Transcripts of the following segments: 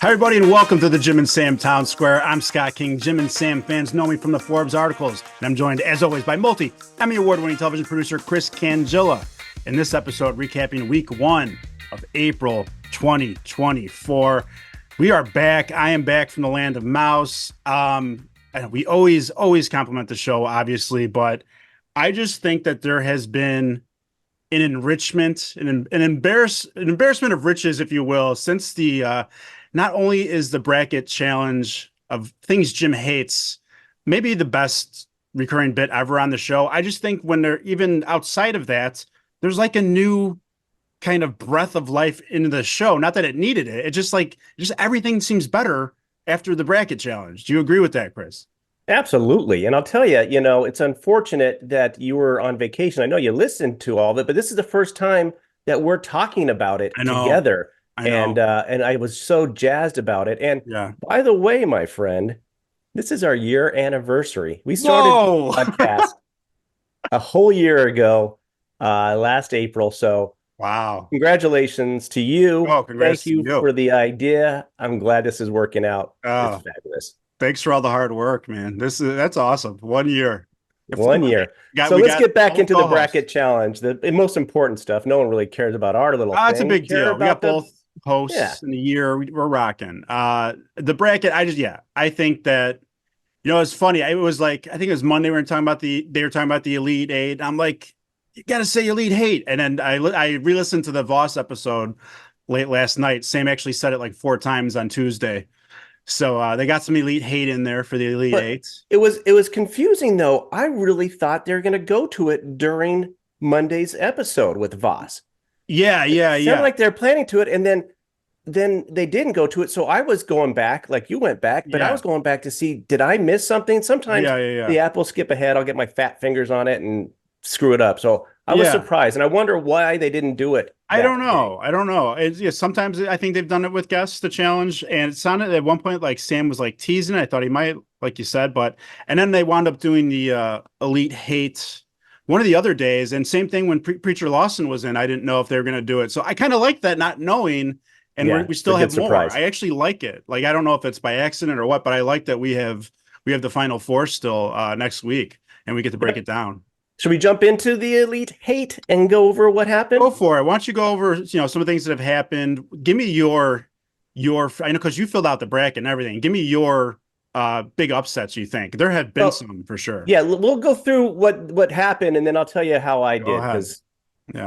Hi, everybody, and welcome to the Jim and Sam Town Square. I'm Scott King. Jim and Sam fans know me from the Forbes articles, and I'm joined, as always, by multi-Emmy award-winning television producer Chris Cangilla. In this episode, recapping week 1 of April 2024. We are back. I am back from the land of mouse. And we always compliment the show, obviously, but I just think that there has been an enrichment, an embarrassment of riches, if you will, since the not only is the bracket challenge of things Jim hates maybe the best recurring bit ever on the show. I just think when they're even outside of that, there's like a new kind of breath of life into the show. Not that it needed it. It just everything seems better after the bracket challenge. Do you agree with that, Chris? Absolutely. And I'll tell you, it's unfortunate that you were on vacation. I know you listened to all of it, but this is the first time that we're talking about it together. And I was so jazzed about it. And by the way, my friend, this is our year anniversary. We started the podcast a whole year ago, last April. So wow. Congratulations to you. Thank you for the idea. I'm glad this is working out. It's fabulous. Thanks for all the hard work, man. That's awesome. 1 year. 1 year. So let's get back into the bracket challenge. The most important stuff. No one really cares about our little thing. It's a big deal. We got both hosts in the year. We're rocking. The bracket, I think that, it's funny. It was like, I think it was Monday. They were talking about the Elite Eight. I'm like, you got to say Elite Hate. And then I re-listened to the Voss episode late last night. Sam actually said it like 4 times on Tuesday. So they got some Elite Hate in there for the Elite Eight. It was confusing, though. I really thought they were going to go to it during Monday's episode with Voss. Yeah. It sounded like they're planning to it, and then they didn't go to it. So I was going back, like you went back, but I was going back to see, did I miss something? Sometimes the app will skip ahead. I'll get my fat fingers on it and screw it up. So I was surprised, and I wonder why they didn't do it. I don't know. Sometimes I think they've done it with guests, the challenge, and it sounded at one point like Sam was like teasing it. I thought he might, like you said, and then they wound up doing the Elite Hate one of the other days, and same thing when Preacher Lawson was in. I didn't know if they were going to do it, so I kind of like that, not knowing, and we still have more. Surprise. I actually like it. Like, I don't know if it's by accident or what, but I like that we have the Final Four still next week, and we get to break it down. Should we jump into the Elite Hate and go over what happened? Go for it. Why don't you go over, some of the things that have happened? Give me your, I know, because you filled out the bracket and everything. Give me your big upsets you think. There have been some for sure. Yeah, we'll go through what happened, and then I'll tell you how I did, because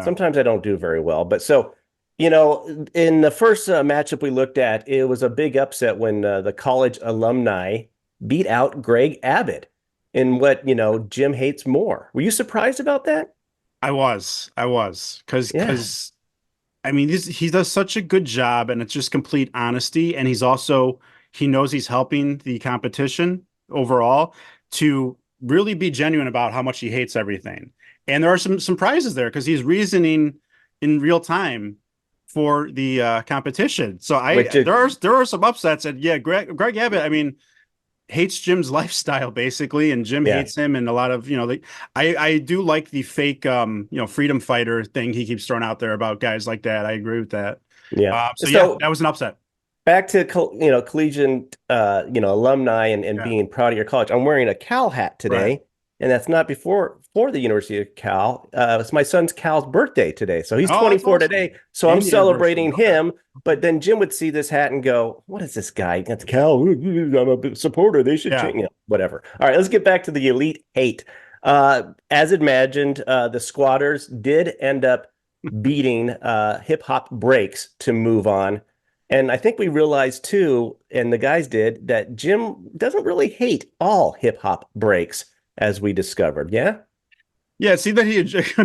sometimes I don't do very well. But so, in the first matchup we looked at, it was a big upset when the college alumni beat out Greg Abbott in what, Jim hates more. Were you surprised about that? I was, because I mean, he does such a good job, and it's just complete honesty. And he knows he's helping the competition overall to really be genuine about how much he hates everything. And there are some prizes there because he's reasoning in real time for the competition. So there are some upsets, and Greg Abbott, I mean, hates Jim's lifestyle basically, and Jim hates him, and a lot of I do like the fake freedom fighter thing he keeps throwing out there about guys like that. I agree with that. So that was an upset. Back to collegiate alumni and being proud of your college. I'm wearing a Cal hat today, and that's not for the University of Cal. It's my son's Cal's birthday today, so he's 24 today. So I'm celebrating him. But then Jim would see this hat and go, "What is this guy? That's Cal. I'm a supporter. They should change." Whatever. All right, let's get back to the Elite Hate. As imagined, the Squatters did end up beating Hip Hop Breaks to move on. And I think we realized too, and the guys did, that Jim doesn't really hate all Hip Hop Breaks, as we discovered. Yeah. Yeah, it seemed that he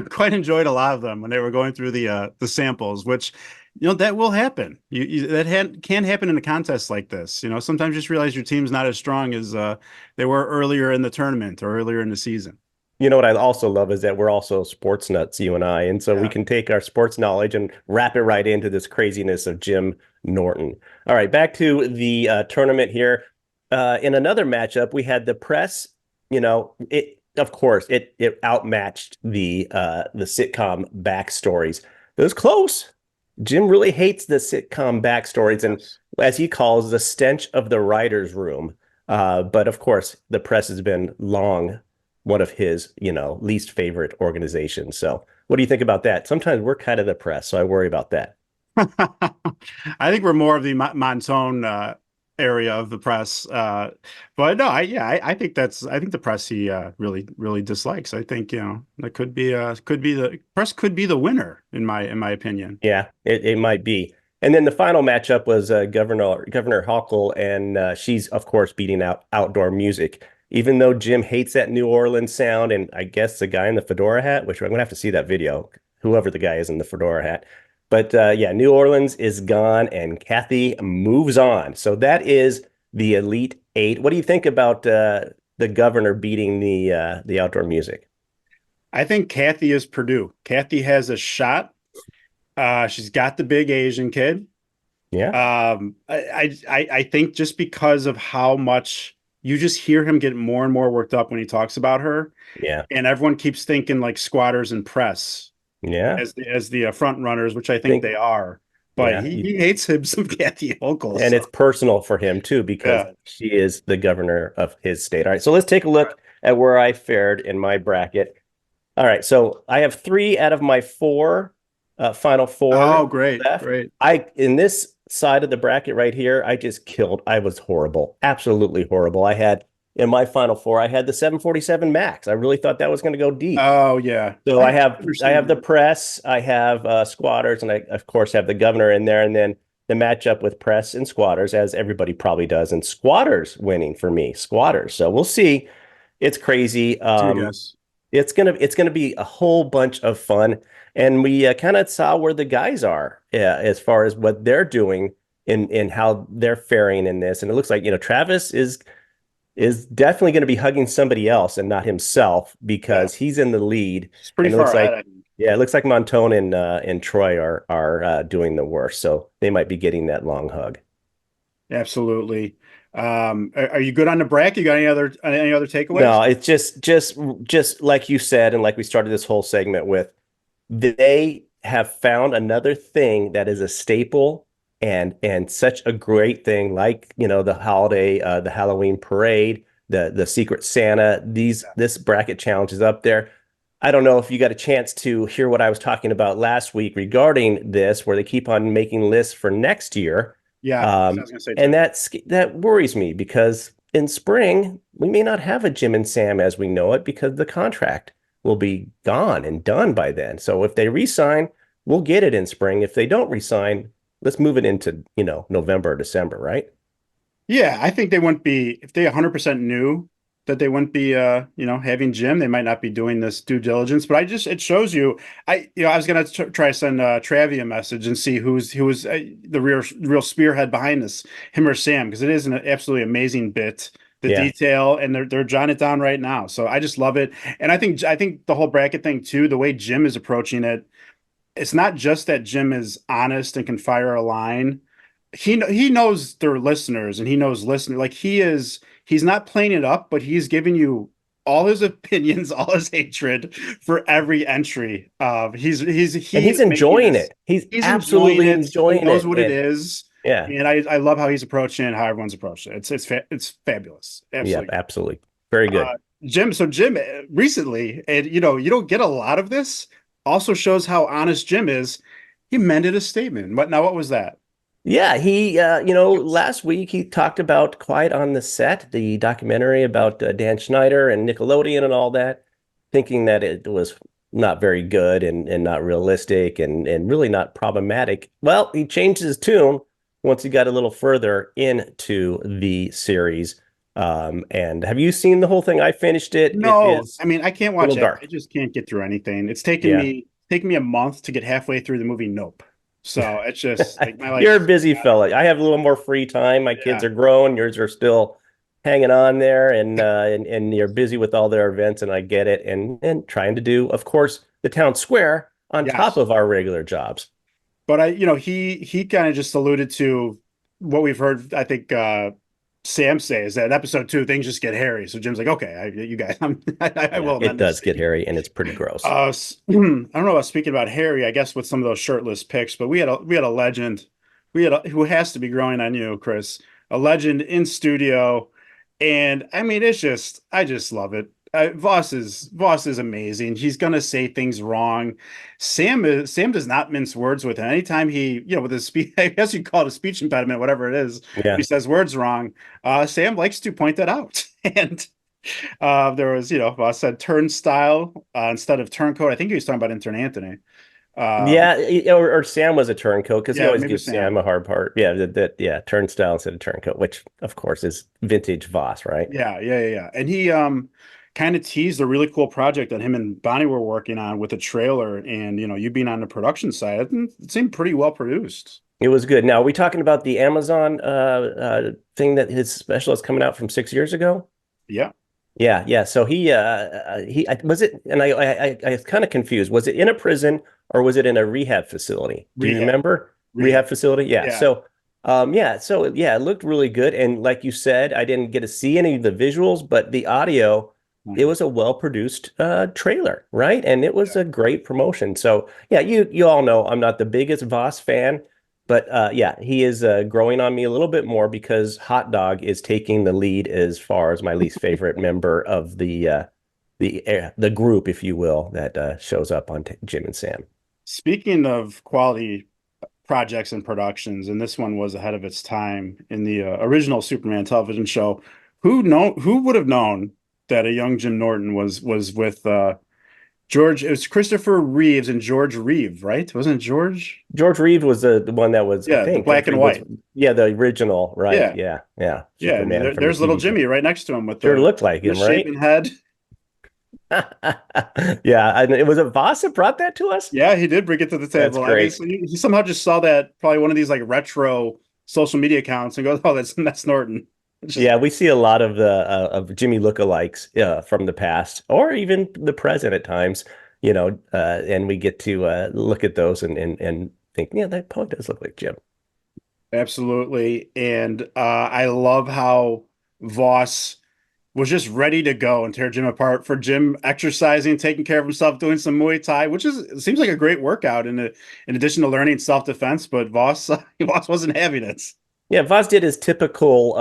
quite enjoyed a lot of them when they were going through the samples, which, that will happen. Can happen in a contest like this. Sometimes you just realize your team's not as strong as they were earlier in the tournament or earlier in the season. What I also love is that we're also sports nuts, you and I, and so we can take our sports knowledge and wrap it right into this craziness of Jim Norton. All right, back to the tournament here. In another matchup, we had the press. Of course, it outmatched the sitcom backstories. It was close. Jim really hates the sitcom backstories, and as he calls, the stench of the writer's room. But of course, the press has been long one of his, least favorite organizations. So what do you think about that? Sometimes we're kind of the press, so I worry about that. I think we're more of the Montone area of the press. But no, I think I think the press he really dislikes. I think, that could be the press could be the winner in my opinion. Yeah, it might be. And then the final matchup was Governor Hochul, and she's of course beating out outdoor music. Even though Jim hates that New Orleans sound, and I guess the guy in the fedora hat, which I'm gonna have to see that video, whoever the guy is in the fedora hat. But yeah, New Orleans is gone, and Kathy moves on. So that is the Elite Eight. What do you think about the governor beating the outdoor music? I think Kathy is Purdue. Kathy has a shot. She's got the big Asian kid. Yeah, I think just because of how much you just hear him get more and more worked up when he talks about her, yeah, and everyone keeps thinking like squatters and press yeah. as the front runners, which I think Think they are. But yeah, he hates him some Kathy Hochul. and So it's personal for him too because yeah, she is the governor of his state. All right, so let's take a look at where I fared in my bracket. All right, so I have three out of my four final oh four great, left. great. I in this side of the bracket right here, I just killed. I was horrible, absolutely horrible. I had in my final four, I had the 747 Max. I really thought that was going to go deep. Oh yeah, So I I have understand the that. press, I have squatters, and I of course have the governor in there, and then the matchup with press and squatters, as everybody probably does, and squatters winning for me, squatters. So we'll see. It's crazy. It's a good guess. It's gonna be a whole bunch of fun, and we kind of saw where the guys are as far as what they're doing in how they're faring in this, and it looks like Travis is definitely going to be hugging somebody else and not himself Yeah, because he's in the lead, it's pretty and it far looks ahead. like I think. yeah, it looks like Montone and Troy are doing the worst, so they might be getting that long hug. Absolutely. Are you good on the bracket? You got any other takeaways? No, it's just like you said, and like we started this whole segment with, they have found another thing that is a staple and such a great thing, like the holiday, the Halloween parade, the Secret Santa. This bracket challenge is up there. I don't know if you got a chance to hear what I was talking about last week regarding this, where they keep on making lists for next year. Yeah, that's what I Um, was gonna say and too. that worries me because in spring we may not have a Jim and Sam as we know it because the contract will be gone and done by then. So if they resign, we'll get it in spring. If they don't resign, let's move it into, November or December, right? Yeah, I think they wouldn't be if they 100% knew that they wouldn't be having Jim, they might not be doing this due diligence, but it shows you I was gonna try to send Travi a message and see who was the real spearhead behind this, him or Sam, because it is an absolutely amazing bit, the Yeah. detail, and they're jotting it down right now. So I just love it. And I think the whole bracket thing too, the way Jim is approaching it, it's not just that Jim is honest and can fire a line. He knows their listeners and he knows listeners. Like he's not playing it up, but he's giving you all his opinions, all his hatred for every entry. And He he's is making enjoying this. it. He's He's enjoying absolutely it. He enjoying knows it. what it And is, yeah, and I love how he's approaching it, and how everyone's approaching it. It's fabulous, yeah, absolutely. absolutely. Very Uh, good. Jim recently, and you don't get a lot of this. Also shows how honest Jim is. He amended a statement. What was that? Yeah, last week he talked about Quiet on the Set, the documentary about Dan Schneider and Nickelodeon and all that, thinking that it was not very good and not realistic and really not problematic. Well, he changed his tune once he got a little further into the series. And have you seen the whole thing? I finished it. It No, is I mean I can't a little watch it. I dark. just can't get through anything. It's Yeah. taken me a month to get halfway through the movie Nope. So it's just like my You're life. a busy fella. I have a little more free time. My kids Yeah. are grown. Yours are still hanging on there, and you're busy with all their events, and I get it. And trying to do, of course, the town square on top Yes. of our regular jobs. But he kind of just alluded to what we've heard. I think Sam say is that in episode 2 things just get hairy. So Jim's like, okay, you guys, I Yeah, will it amend the does get statement. hairy, and it's pretty gross. I don't know about speaking about Harry, I guess with some of those shirtless pics, but we had a legend who has to be growing on you, Chris, a legend in studio, and I mean, I just love it. Voss is amazing. He's gonna say things wrong. Sam does not mince words with him. Anytime with his speech, I guess you call it a speech impediment, whatever it is, when Yeah. he says words wrong, Sam likes to point that out. And there was, Voss said turnstile instead of turncoat. I think he was talking about Intern Anthony. Um, Yeah, or Sam was a turncoat because he yeah, always maybe gives Sam Sam. a hard part. Yeah, yeah, turnstile instead of turncoat, which of course is vintage Voss, right? Yeah. And he kind of teased a really cool project that him and Bonnie were working on with a trailer and you being on the production side. It seemed pretty well produced. It was good. Now, are we talking about the Amazon thing that his special is coming out from 6 years ago? Yeah. Yeah, yeah. So he was it, and I was kind of confused. Was it in a prison or was it in a rehab facility? Do you Rehab. remember? Rehab. Rehab facility? Yeah. Yeah. So it looked really good. And like you said, I didn't get to see any of the visuals, but the audio, it Mhm. was a well-produced trailer, right? And it was Yeah. a great promotion. So yeah, you all know I'm not the biggest Voss fan, but yeah, he is growing on me a little bit more because Hot Dog is taking the lead as far as my least favorite member of the group, if you will, that shows up on Jim and Sam. Speaking of quality projects and productions, and this one was ahead of its time in the original Superman television show. Who would have known that a young Jim Norton was with George? It was Christopher Reeves and George Reeve, right? Wasn't it George? George Reeves was the one that was, I Yeah, the think, black and was white. yeah, the original, right? Yeah, Yeah, yeah, yeah. And Superman from the there's little TV show. Jimmy right next to him with Sure the looked like him, right? misshapen head. Yeah, and it was a Voss that brought that to us. Yeah, he did bring it to the That's table. great. Obviously, he somehow just saw that probably one of these like retro social media accounts and goes, "Oh, that's Norton." It's just Yeah, we see a lot of the of Jimmy lookalikes from the past or even the present at times, and we get to look at those and think, yeah, that probably does look like Jim. absolutely. And I love how Voss was just ready to go and tear Jim apart for Jim exercising, taking care of himself, doing some Muay Thai, which it seems like a great workout in addition to learning self-defense. But Voss Voss wasn't having it. Yeah, Voss did his typical,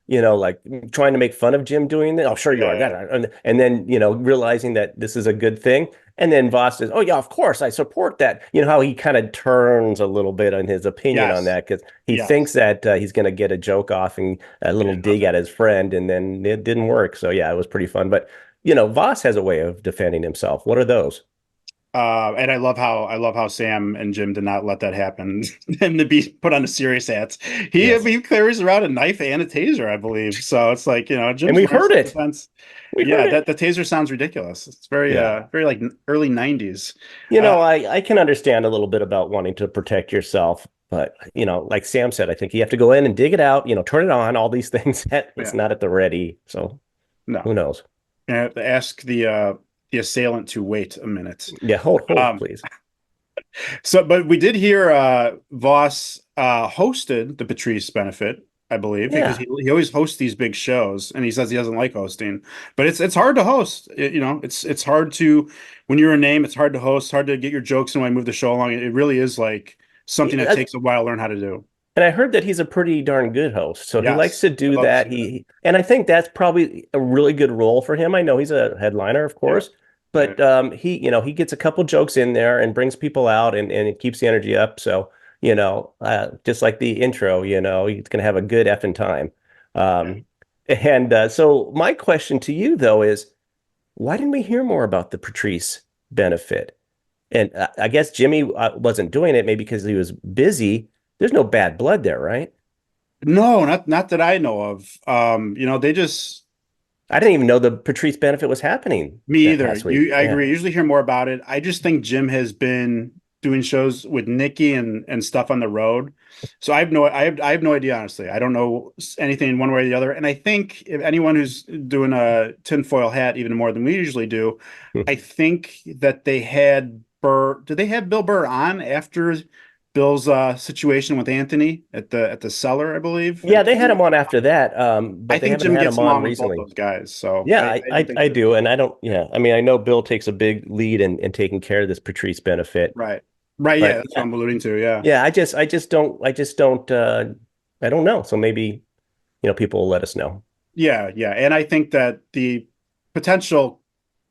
like trying to make fun of Jim doing that. Oh, sure you are. Yeah, Yeah. And then, realizing that this is a good thing. And then Voss says, oh, yeah, of course, I support that. You know how he kind of turns a little bit on his opinion on yes, that because he thinks yes, that he's going to get a joke off and a little yeah, dig nothing. at his friend. And then it didn't work. So, yeah, it was pretty fun. But, Voss has a way of defending himself. What are those? And I love how Sam and Jim did not let that happen and to be put on a serious hats. He Yes. he carries around a knife and a taser, I believe. So it's like, And Jim's we learned heard it. self-defense. We heard Yeah, it. that the taser sounds ridiculous. It's very Yeah. very like early 90s. You Uh know, I can understand a little bit about wanting to protect yourself, but like Sam said, I think you have to go in and dig it out, turn it on, all these things that it's yeah, not at the ready. So no. who knows? I have to ask the assailant to wait a minute. Yeah, hold, Um please. but we did hear Voss hosted the Patrice benefit, I believe, because Yeah. he always hosts these big shows, and he says he doesn't like hosting. But it's hard to host. It's hard to when you're a name. It's hard to host. Hard to get your jokes and move the show along. It really is like something that Yeah, takes a while to learn how to do. and I heard that he's a pretty darn good host. So he likes Yes, to I'd do love to that. see that. And I think that's probably a really good role for him. I know he's a headliner, of Yeah, course, yeah, but he gets a couple jokes in there and brings people out and it keeps the energy up. So, just like the intro, he's gonna have a good effing time. yeah. And so my question to you though is why didn't we hear more about the Patrice benefit? And I guess Jimmy wasn't doing it maybe because he was busy. There's no bad blood there, right? No, not that I know of. They just I didn't even know the Patrice benefit was happening Me that either. past week. I Yeah. agree. I usually hear more about it. I just think Jim has been doing shows with Nikki and stuff on the road. So I have no idea, honestly. I don't know anything one way or the other. And I think if anyone who's doing a tinfoil hat even more than we usually do, I think that they had Burr. Did they have Bill Burr on after Bill's situation with Anthony at the cellar, I believe? Yeah, they had him on after that, I but they think haven't Jim had gets him on along with both recently. those guys. So Yeah, I don't think I that. do. And I don't, yeah. I mean, I know Bill takes a big lead in taking care of this Patrice benefit. Right. Right. Yeah, But that's what I'm alluding to. Yeah. yeah, I don't know. So maybe, people will let us know. Yeah. Yeah. And I think that the potential,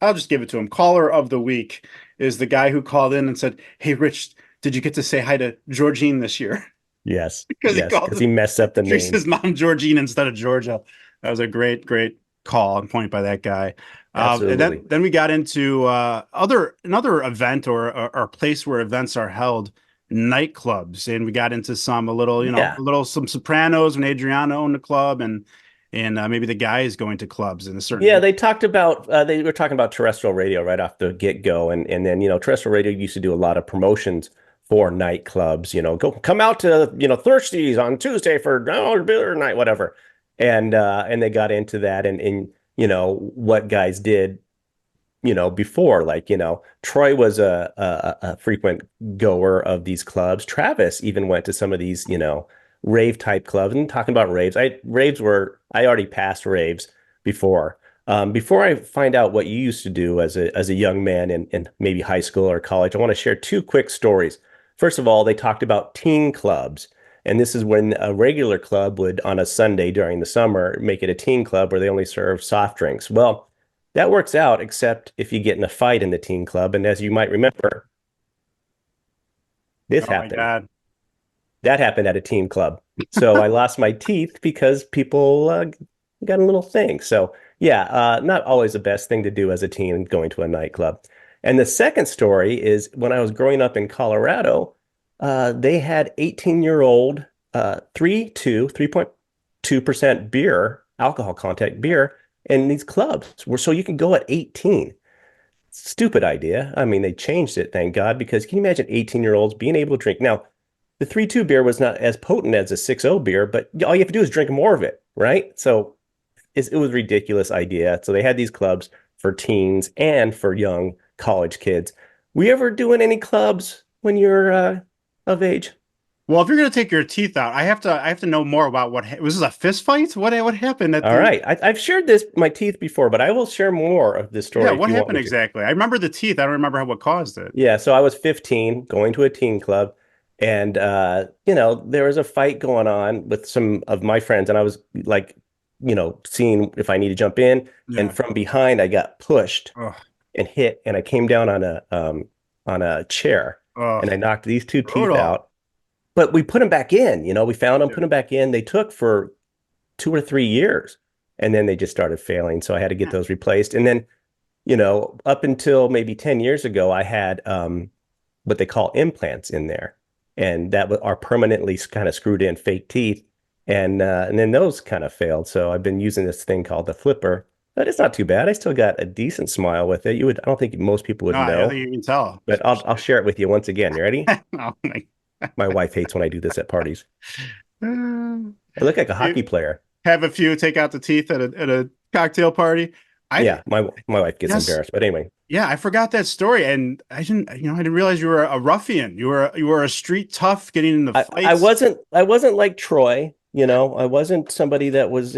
I'll just give it to him, caller of the week is the guy who called in and said, "Hey, Rich, did you get to say hi to Georgine this year?" Yes, Because he yes, called because he messed up the introduced name. his mom Georgine instead of Georgia. That was a great, great call and point by that guy. And then Absolutely. then we got into another event or place where events are held, nightclubs, and we got into some a little Yeah. some Sopranos when Adriana owned the club and maybe the guys going to clubs in a certain Yeah, age. they were talking about terrestrial radio right off the get-go. And then, terrestrial radio used to do a lot of promotions for nightclubs, come out to, Thirsties on Tuesday for beer night, whatever. And they got into that and what guys did, before, like, Troy was a frequent goer of these clubs. Travis even went to some of these, rave type clubs. And talking about raves, I already passed raves before. Before I find out what you used to do as a young man in maybe high school or college, I want to share two quick stories. First of all, they talked about teen clubs. And this is when a regular club would, on a Sunday during the summer, make it a teen club where they only serve soft drinks. Well, that works out, except if you get in a fight in the teen club. And as you might remember, this Oh my happened. God. That happened at a teen club. So I lost my teeth because people got a little thing. So yeah, not always the best thing to do as a teen going to a nightclub. And the second story is when I was growing up in Colorado, they had 18-year-old 3.2% beer, alcohol content beer in these clubs where so you can go at 18. Stupid idea. I mean, they changed it, thank God, because can you imagine 18-year-olds being able to drink? Now, the 3.2 beer was not as potent as a 6.0 beer, but all you have to do is drink more of it, right? So it was a ridiculous idea. So they had these clubs for teens and for young college kids. Were you ever doing any clubs when you're of age? Well, if you're gonna take your teeth out, I have to know more about was this a fist fight? What happened at All the right. I've shared my teeth before, but I will share more of this yeah, story if what you want happened me to. exactly? I remember the teeth. I don't remember what caused it. Yeah, so I was 15 going to a teen club and there was a fight going on with some of my friends and I was like, seeing if I need to jump in and Yeah. from behind I got pushed Ugh. and hit and I came down on a chair and I Ugh. knocked these two teeth Brutal. out. But we put them back in, we found them, Yeah. put them back in. They took for 2 or 3 years and then they just started failing. So I had to get those replaced. And then up until maybe 10 years ago, I had what they call implants in there. And that are permanently kind of screwed in fake teeth. And then those kind of failed. So I've been using this thing called the flipper. But it's not too bad. I still got a decent smile with it. I don't think most people would No, I know, think you can tell. but I'll share it with you once again. You ready? Oh my. My wife hates when I do this at parties. You I look like a hockey player. have a few take out the teeth at a cocktail party. I Yeah, my wife gets yes, embarrassed. But anyway, yeah, I forgot that story, and I didn't realize you were a ruffian. You were a street tough, getting into I fights. wasn't like Troy, I wasn't somebody that was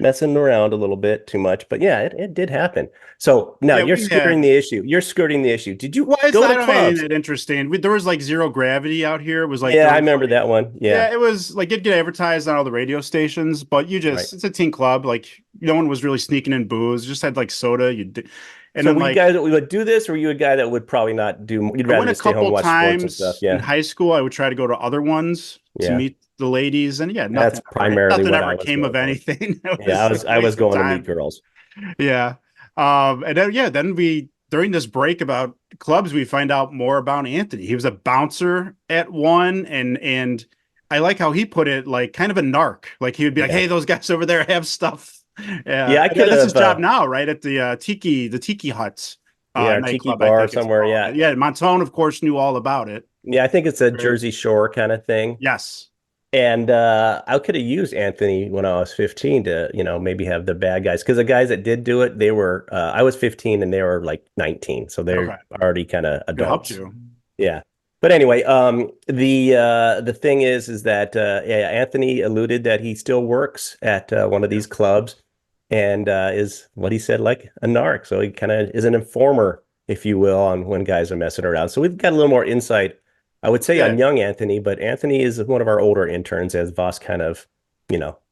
messing around a little bit too much, but yeah, it did happen. So now Yeah, you're we had. skirting the issue. You're skirting the issue. Did you Well, it's go I to don't have anything clubs? that interesting. There was like zero gravity out here. It was like Yeah, there I was remember like that one. Yeah, yeah, it was like it'd get advertised on all the radio stations, but right. it's a teen club. Like no one was really sneaking in booze. Just had like soda. And So then were you like guys that would do this, or were you a guy that would probably not do? You'd I rather went a just stay home couple and watch sports and stuff. times in Yeah, high school. I would try to go to other ones to yeah. meet the ladies, and yeah, That's primarily nothing what ever I was came of going for. anything. It Yeah, was like a I was waste of going to meet time. girls. Yeah. And then yeah, then we during this break about clubs, we find out more about Anthony. He was a bouncer at one, and I like how he put it, like kind of a narc. Like he would be like, Yeah, "Hey, those guys over there have stuff." yeah. I could That's his have. job now, right? At the Tiki Huts Yeah, or tiki nightclub, I bar think it's somewhere. called. Yeah, Yeah, Montone, of course, knew all about it. yeah. I think it's a Right. Jersey Shore kind of thing. Yes. And I could have used Anthony when I was 15 to, maybe have the bad guys. Because the guys that did do it, I was 15 and they were like 19. So they're Okay. already kind of It helped adults. you. Yeah. But anyway, the thing is that yeah, Anthony alluded that he still works at one of Yeah. these clubs and is what he said, like a narc. So he kind of is an informer if you will, on when guys are messing around. So we've got a little more insight, I would say, on young Anthony, but Anthony is one of our older interns, as Voss kind of,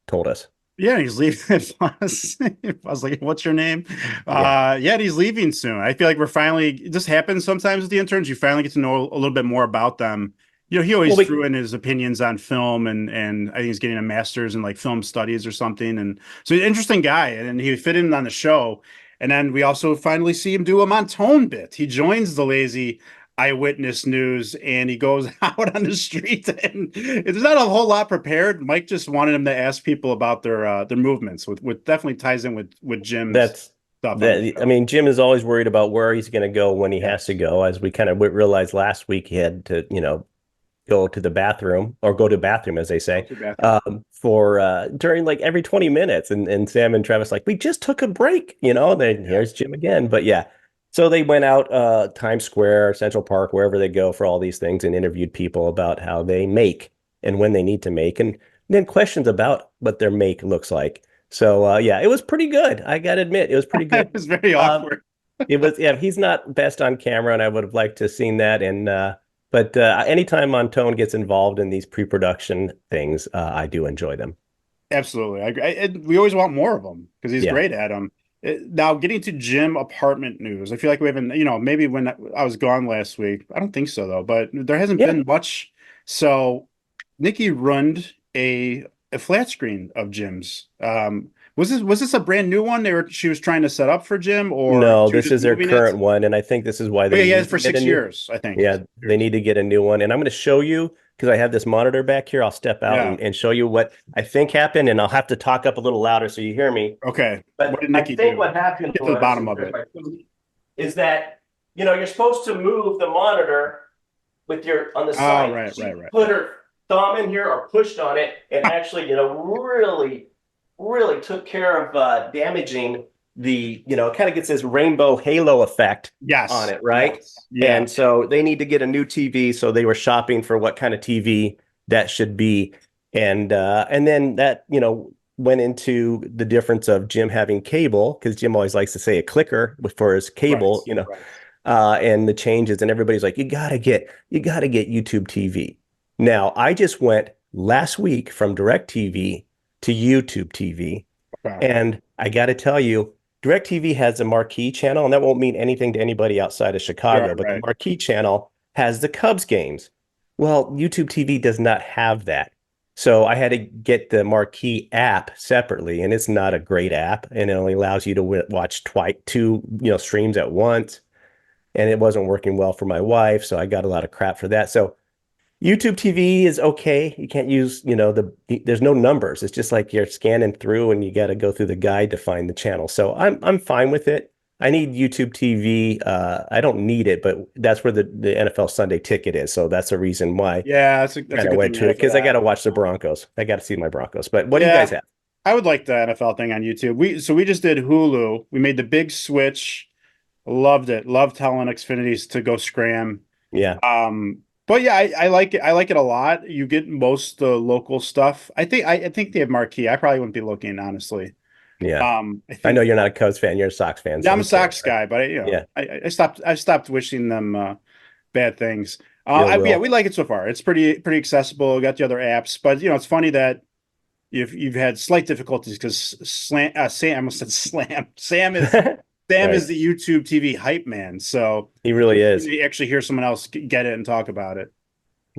told us. Yeah, he's leaving. I was like, "What's your name?" Yeah, he's leaving soon. I feel like we're finally. This happens sometimes with the interns. You finally get to know a little bit more about them. He always threw in his opinions on film, and I think he's getting a master's in like film studies or something. And so he's an interesting guy, and he fit in on the show. And then we also finally see him do a Montone bit. He joins the lazy eyewitness news and he goes out on the street, and there's not a whole lot prepared. Mike just wanted him to ask people about their movements, with definitely ties in with Jim's stuff. I mean, Jim is always worried about where he's going to go when he has to go, as we kind of realized last week. He had to go to the bathroom, or go to the bathroom, as they say, for during like every 20 minutes, and Sam and Travis like, we just took a break, then here's Jim again. But yeah, so they went out Times Square, Central Park, wherever they go for all these things, and interviewed people about how they make and when they need to make, and then questions about what their make looks like. So yeah, it was pretty good. I got to admit, it was pretty good. It was very awkward. It was, yeah, he's not best on camera, and I would have liked to have seen that. And but anytime Montone gets involved in these pre-production things, I do enjoy them. Absolutely. We always want more of them because he's great at them. Now, getting to Jim apartment news, I feel like we haven't, maybe when I was gone last week, I don't think so though, but there hasn't been much. So Nikki ruined a flat screen of Jim's. Was this a brand new one she was trying to set up for Jim, or no? This is their current one, and I think this is why they for 6 years. I think they need to get a new one, and I'm going to show you, because I have this monitor back here. I'll step out and show you what I think happened, and I'll have to talk up a little louder so you hear me. Okay. But what did Nikki do? What happened to the bottom of it is that you're supposed to move the monitor with your on the side. Oh, right. Put her thumb in here or pushed on it, and actually, really took care of damaging the, it kind of gets this rainbow halo effect on it, right? Yes. Yeah. And so they need to get a new TV. So they were shopping for what kind of TV that should be. And then that, went into the difference of Jim having cable, because Jim always likes to say a clicker for his cable, and the changes, and everybody's like, you gotta get YouTube TV. Now, I just went last week from DirecTV to YouTube TV. And I got to tell you, DirecTV has a marquee channel, and that won't mean anything to anybody outside of Chicago, but the marquee channel has the Cubs games. Well, YouTube TV does not have that. So I had to get the marquee app separately, and it's not a great app, and it only allows you to watch two streams at once. And it wasn't working well for my wife, so I got a lot of crap for that. So YouTube TV is okay. You can't use, there's no numbers. It's just like you're scanning through, and you got to go through the guide to find the channel. So I'm fine with it. I need YouTube TV. I don't need it, but that's where the NFL Sunday Ticket is. So that's the reason why. Yeah, that's a good went to it, because I got to watch the Broncos. I got to see my Broncos. But what do you guys have? I would like the NFL thing on YouTube. We just did Hulu. We made the big switch. Loved it. Loved telling Xfinities to go scram. Yeah. But yeah, I like it. I like it a lot. You get most the local stuff. I think they have marquee. I probably wouldn't be looking, honestly. Yeah. I know you're not a Cubs fan. You're a Sox fan. Yeah, I'm a Sox guy, but I stopped wishing them bad things. We like it so far. It's pretty accessible. Got the other apps, but it's funny that you've had slight difficulties because Sam I almost said Slam. Sam is is the YouTube TV hype man. So he really is. You actually hear someone else get it and talk about it.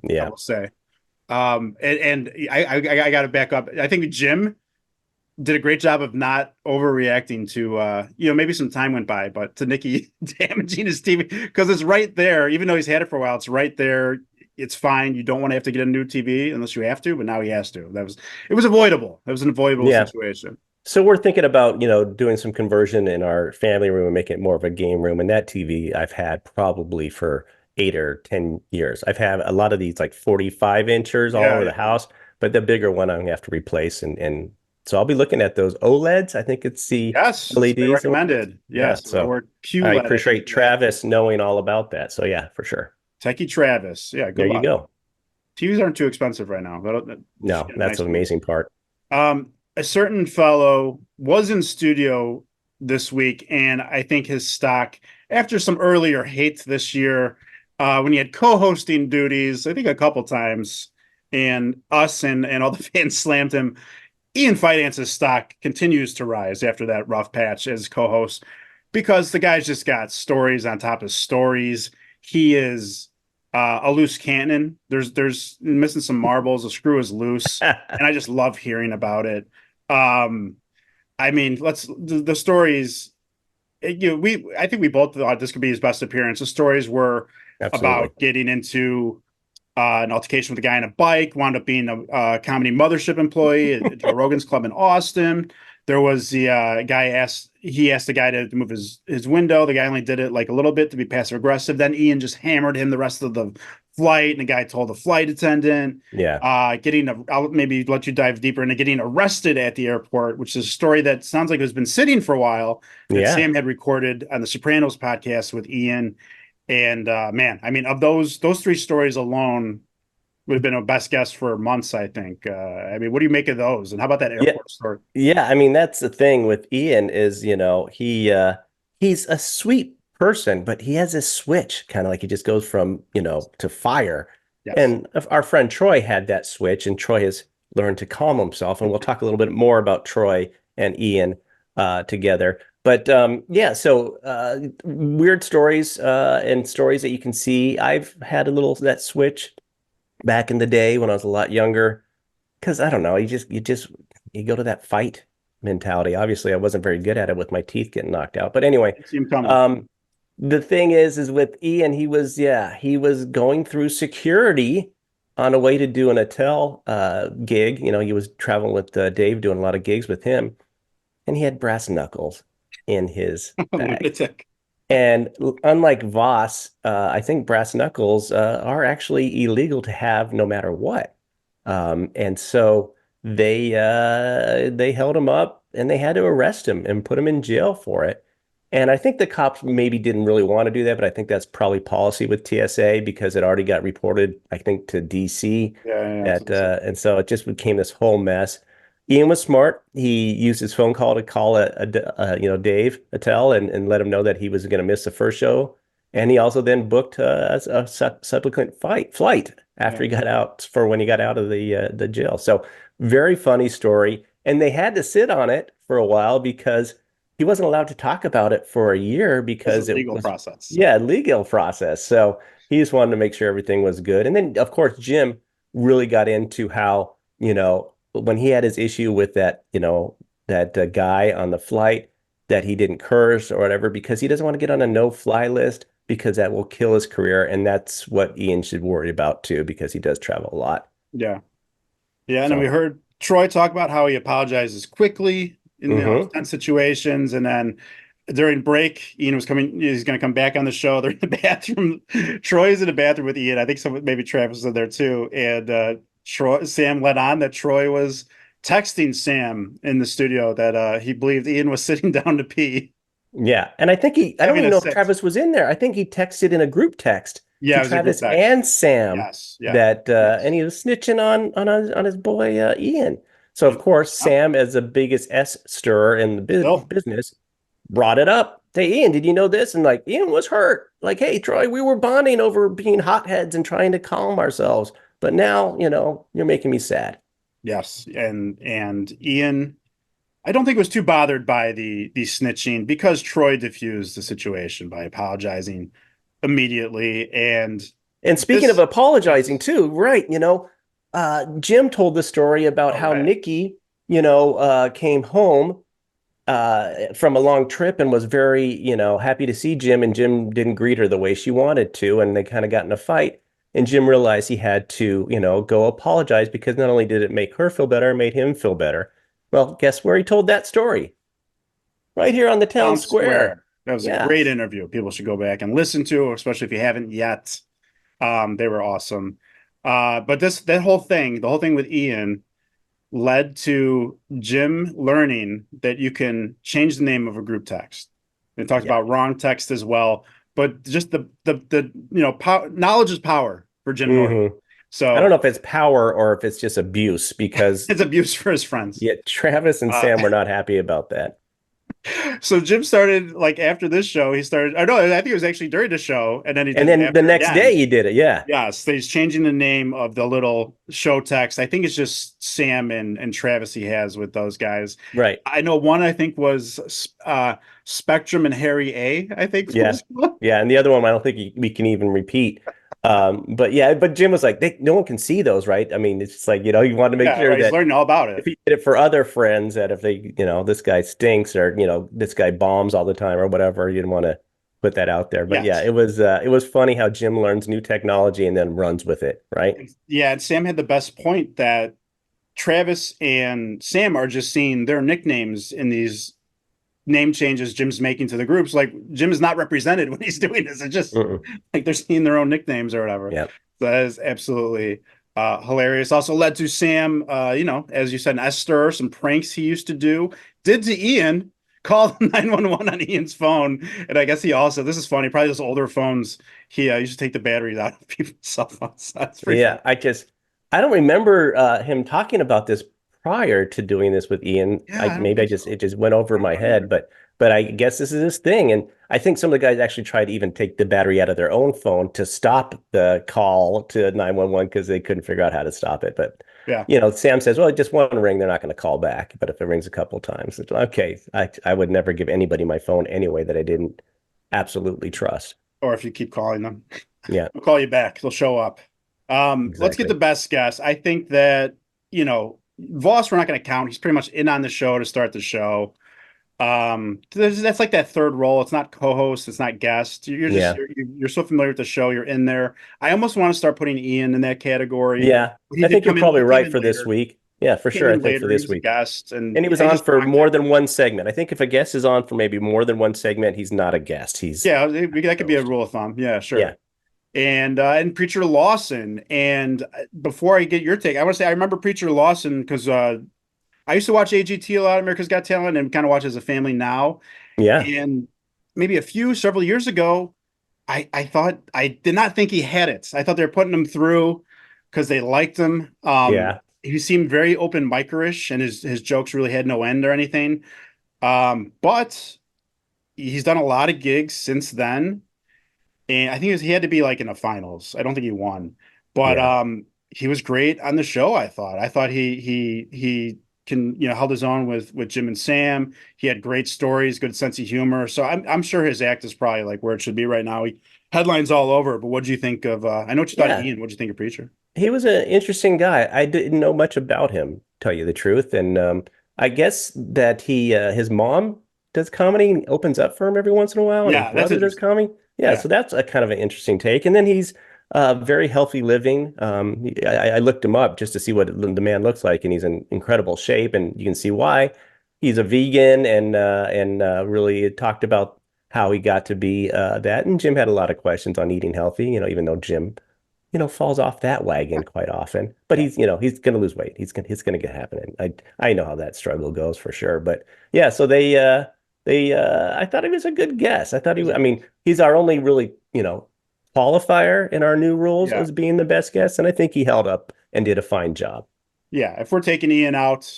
Yeah, I will say. And I got to back up. I think Jim did a great job of not overreacting to maybe some time went by, but to Nikki damaging his TV, because it's right there. Even though he's had it for a while, it's right there. It's fine. You don't want to have to get a new TV unless you have to, but now he has to. It was avoidable. It was an avoidable situation. So we're thinking about, doing some conversion in our family room and making it more of a game room. And that TV I've had probably for 8 or 10 years. I've had a lot of these like 45 inchers all over the house, but the bigger one I'm going to have to replace. And so I'll be looking at those OLEDs. I think it's the LEDs. Recommended. Yes. So I appreciate Travis knowing all about that. So yeah, for sure. Techie Travis. Yeah. There you go. TVs aren't too expensive right now. No, that's an amazing part. A certain fellow was in studio this week, and I think his stock after some earlier hate this year, when he had co-hosting duties, I think a couple times, and us and all the fans slammed him. Ian Fidance's stock continues to rise after that rough patch as co-host because the guy's just got stories on top of stories. He is a loose cannon. There's missing some marbles. The screw is loose, and I just love hearing about it. I mean, the stories. I think we both thought this could be his best appearance. The stories were Absolutely. about getting into an altercation with a guy on a bike, wound up being a comedy mothership employee at Joe Rogan's club in Austin. There was the guy asked the guy to move his window. The guy only did it like a little bit to be passive aggressive. Then Ian just hammered him the rest of the flight, and the guy told the flight attendant. Yeah. I'll maybe let you dive deeper into getting arrested at the airport, which is a story that sounds like it has been sitting for a while. That Yeah. Sam had recorded on the Sopranos podcast with Ian. And man, I mean, of those three stories alone would have been a best guess for months, I think. I mean, what do you make of those? And how about that airport story? Yeah, I mean that's the thing with Ian is, he's a sweet person, but he has a switch, kind of like he just goes from, to fire. Yes. And our friend Troy had that switch, and Troy has learned to calm himself. And we'll talk a little bit more about Troy and Ian together. But so weird stories and stories that you can see. I've had a little that switch back in the day when I was a lot younger, because I don't know, you go to that fight mentality. Obviously, I wasn't very good at it with my teeth getting knocked out. But anyway, the thing is with Ian, he was going through security on a way to do an Attell gig. He was traveling with Dave, doing a lot of gigs with him, and he had brass knuckles in his bag. And unlike Voss, I think brass knuckles are actually illegal to have no matter what. And so they held him up and they had to arrest him and put him in jail for it. And I think the cops maybe didn't really want to do that, but I think that's probably policy with TSA because it already got reported, I think, to DC. And so it just became this whole mess. Ian was smart. He used his phone call to call Dave Attell and let him know that he was going to miss the first show. And he also then booked a subsequent flight after he got out for when he got out of the jail. So very funny story. And they had to sit on it for a while because he wasn't allowed to talk about it for a year because it legal process. Yeah, legal process. So he just wanted to make sure everything was good. And then, of course, Jim really got into how, when he had his issue with that, that guy on the flight, that he didn't curse or whatever, because he doesn't want to get on a no-fly list because that will kill his career. And that's what Ian should worry about too, because he does travel a lot. Yeah. Yeah. And then we heard Troy talk about how he apologizes quickly in tense situations. And then during break, Ian he's going to come back on the show. They're in the bathroom. Troy's in the bathroom with Ian. I think maybe Travis was in there too. And Sam let on that Troy was texting Sam in the studio that he believed Ian was sitting down to pee. Yeah. And I think I don't even know if Travis was in there. I think he texted in a group text to Travis and Sam and he was snitching on his boy Ian. So of course, Sam, as the biggest S stirrer in the business, brought it up. Hey, Ian, did you know this? And like, Ian was hurt. Like, hey, Troy, we were bonding over being hotheads and trying to calm ourselves. But now, you're making me sad. Yes. And Ian, I don't think was too bothered by the snitching because Troy diffused the situation by apologizing immediately. And speaking of apologizing too, right, Jim told the story about how Nikki, came home from a long trip and was very, happy to see Jim, and Jim didn't greet her the way she wanted to, and they kind of got in a fight. And Jim realized he had to, go apologize because not only did it make her feel better, it made him feel better. Well, guess where he told that story? Right here on the town square. That was a great interview. People should go back and listen to, especially if you haven't yet. They were awesome. But the whole thing with Ian led to Jim learning that you can change the name of a group text. They talked about wrong text as well. But just the knowledge is power for Jim Norton. So I don't know if it's power or if it's just abuse, because it's abuse for his friends. Yeah, Travis and Sam were not happy about that. So Jim started like after this show, he started. I know, I think it was actually during the show, and then he And did it then the after next again. day he did it. Yeah. Yes, he's changing the name of the little show text. I think it's just Sam and Travis he has with those guys. Right. I know one I think was Spectrum and Harry A, I think Yeah. was one. Yeah. And the other one, I don't think we can even repeat. But yeah, but Jim was like, no one can see those, right? I mean, it's just like, you want to make Yeah, sure right. He's that learning all about if it. he did it for other friends, that if they, this guy stinks or, this guy bombs all the time or whatever, you didn't want to put that out there. But yeah, Yes. it was funny how Jim learns new technology and then runs with it, right? Yeah, and Sam had the best point that Travis and Sam are just seeing their nicknames in these name changes Jim's making to the groups. Like Jim is not represented when he's doing this. It's just Mm-mm. like they're seeing their own nicknames or whatever. Yeah. So that is absolutely hilarious. Also led to Sam, as you said, an Esther, some pranks he used to do, did to Ian, called 911 on Ian's phone. And I guess he also, this is funny, probably those older phones, he used to take the batteries out of people's cell phones. That's pretty Yeah. funny. I don't remember him talking about this prior to doing this with Ian. Yeah, I don't Maybe think so. it just went over I my don't head, either. but I guess this is his thing. And I think some of the guys actually tried to even take the battery out of their own phone to stop the call to 911 because they couldn't figure out how to stop it. But Yeah. Sam says, well, just one ring, they're not going to call back. But if it rings a couple of times, it's okay. I would never give anybody my phone anyway that I didn't absolutely trust. Or if you keep calling them, Yeah, they'll call you back. They'll show up. Let's get the exactly. best guess. I think that, Voss, we're not going to count. He's pretty much in on the show to start the show. That's like that third role. It's not co-host. It's not guest. You're just Yeah. you're so familiar with the show. You're in there. I almost want to start putting Ian in that category. Yeah, He I did think you're come in. probably He came right in for this later. week. Yeah, for He came sure. I in think for later. He this was a week. guest, and And he was I on just for liked him. more than one segment. I think if a guest is on for maybe more than one segment, he's not a guest. He's Yeah, that could be a host. rule of thumb. Yeah, Yeah. sure. And Preacher Lawson. And before I get your take, I want to say I remember Preacher Lawson because I used to watch AGT a lot, America's Got Talent, and kind of watch as a family now. Yeah. And maybe several years ago, I thought I did not think he had it. I thought they were putting him through because they liked him. Yeah. He seemed very open micerish, and his jokes really had no end or anything. But he's done a lot of gigs since then, and I think he had to be like in the finals. I don't think he won, but Yeah. he was great on the show. I thought he can held his own with Jim and Sam. He had great stories, good sense of humor. So I'm sure his act is probably like where it should be right now. He headlines all over. But what do you think of? I know what you thought of Yeah. Ian. What do you think of Preacher? He was an interesting guy. I didn't know much about him, tell you the truth. And I guess that his mom does comedy and opens up for him every once in a while, and his Yeah, that's brother does interesting. comedy. Yeah, Yeah, so that's a kind of an interesting take. And then he's very healthy living. I looked him up just to see what the man looks like, and he's in incredible shape, and you can see why. He's a vegan and really talked about how he got to be that. And Jim had a lot of questions on eating healthy, even though Jim falls off that wagon quite often. But yeah, he's going to lose weight. It's going to get happening. I know how that struggle goes for sure. But yeah, so I thought he was a good guess. I mean, he's our only really, qualifier in our new rules yeah, as being the best guess, and I think he held up and did a fine job. yeah. If we're taking Ian out,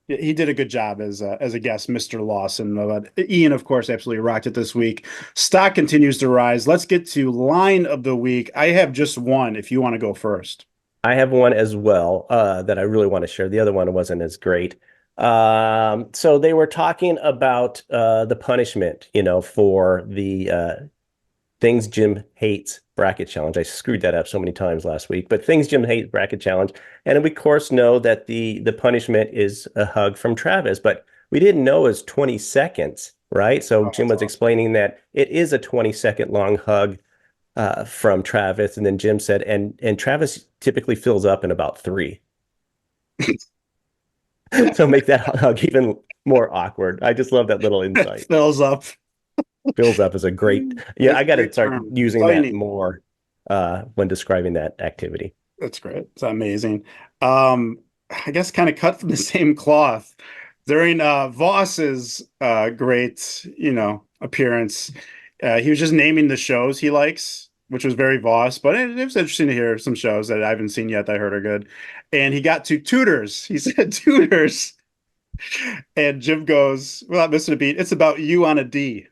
he did a good job as a guest, Mr. Lawson. But Ian, of course, absolutely rocked it this week. Stock continues to rise. Let's get to line of the week. I have just one. If you want to go first. I have one as well that I really want to share. The other one wasn't as great. So they were talking about the punishment, for the things Jim hates bracket challenge. I screwed that up so many times last week, but things Jim hates bracket challenge. And we of course know that the punishment is a hug from Travis, but we didn't know it was 20 seconds, right? So Oh, Jim that's was awesome. explaining that it is a 20-second long hug from Travis, and then Jim said, and Travis typically fills up in about three. So make that hug even more awkward. I just love that little insight. Fills up. Fills up is a great, yeah, That's I a got to great start term. That's using all you that need. more when describing that activity. That's great. It's amazing. Um, I guess kind of cut from the same cloth. During Voss's great, appearance, he was just naming the shows he likes, which was very Voss, but it was interesting to hear some shows that I haven't seen yet that I heard are good. And he got to Tutors. He said Tutors. And Jim goes, without missing a beat, it's about you on a D.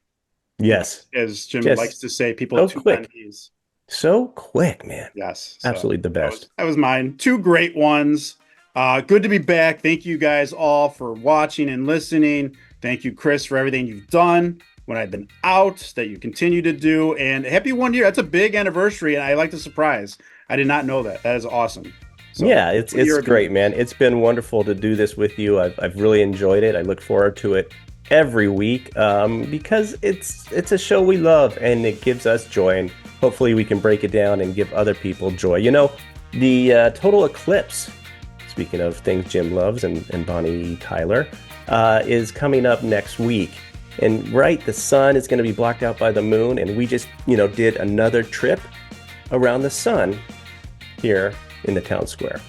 Yes. As Jim Just likes to say, people so too quick. on E's. So quick, man. Yes. Absolutely the best. That was mine. Two great ones. Good to be back. Thank you guys all for watching and listening. Thank you, Chris, for everything you've done when I've been out, that you continue to do. And happy 1 year. That's a big anniversary, and I like the surprise. I did not know that. That is awesome. So, yeah, it's great, man. It's been wonderful to do this with you. I've really enjoyed it. I look forward to it every week because it's a show we love and it gives us joy, and hopefully we can break it down and give other people joy. You know, the total eclipse, speaking of things Jim loves and Bonnie Tyler, is coming up next week. And the sun is going to be blocked out by the moon, and we just, did another trip around the sun here in the town square.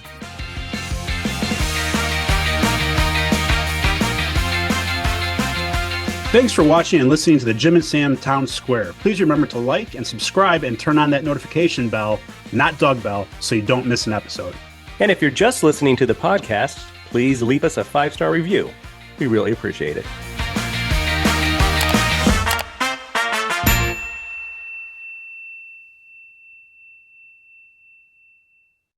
Thanks for watching and listening to the Jim and Sam Town Square. Please remember to like and subscribe and turn on that notification bell, not Doug Bell, so you don't miss an episode. And if you're just listening to the podcast, please leave us a 5-star review. We really appreciate it.